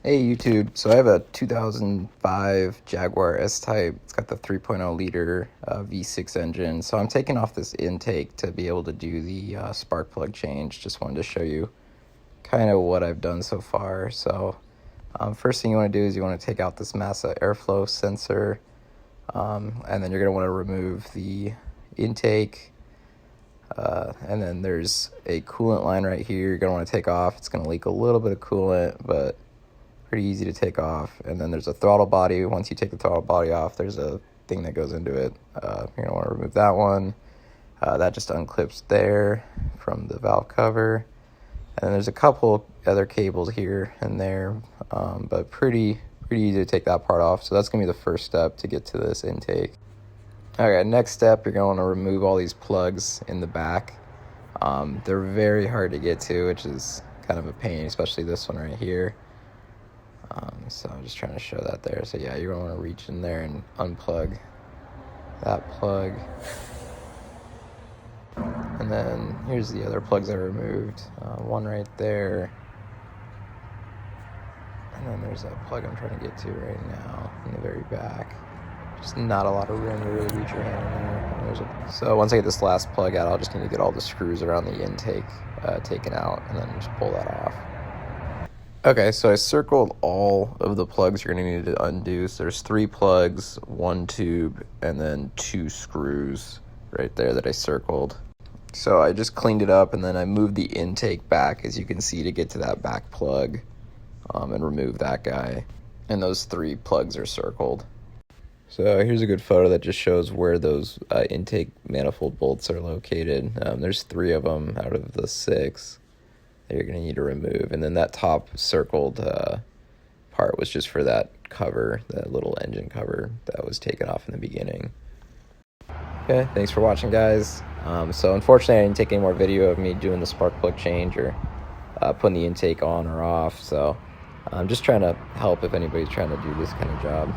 Hey YouTube, so I have a 2005 Jaguar S-type. It's got the 3.0 liter V6 engine. So I'm taking off this intake to be able to do the spark plug change. Just wanted to show you kind of what I've done so far. So first thing you want to do is you want to take out this massa airflow sensor, and then you're going to want to remove the intake. And then there's a coolant line right here you're going to want to take off. It's going to leak a little bit of coolant, but pretty easy to take off. And then there's a throttle body. Once you take the throttle body off, there's a thing that goes into it. You're going to want to remove that one. That just unclips there from the valve cover. And then there's a couple other cables here and there, but pretty easy to take that part off. So that's going to be the first step to get to this intake. Okay, next step, you're going to want to remove all these plugs in the back. They're very hard to get to, which is kind of a pain, especially this one right here. So I'm just trying to show that there. So yeah, you're going to want to reach in there and unplug that plug. And then here's the other plugs I removed. One right there. And then there's that plug I'm trying to get to right now in the very back. Just not a lot of room to really reach your hand in there. So once I get this last plug out, I'll just need to get all the screws around the intake taken out and then just pull that off. Okay, so I circled all of the plugs you're going to need to undo. So there's 3 plugs, 1 tube, and then 2 screws right there that I circled. So I just cleaned it up, and then I moved the intake back, as you can see, to get to that back plug, and remove that guy. And those 3 plugs are circled. So here's a good photo that just shows where those intake manifold bolts are located. There's 3 of them out of the 6. You're going to need to remove. And then that top circled part was just for that cover, that little engine cover that was taken off in the beginning. Okay, thanks for watching, guys. So unfortunately I didn't take any more video of me doing the spark plug change or putting the intake on or off. So I'm just trying to help if anybody's trying to do this kind of job.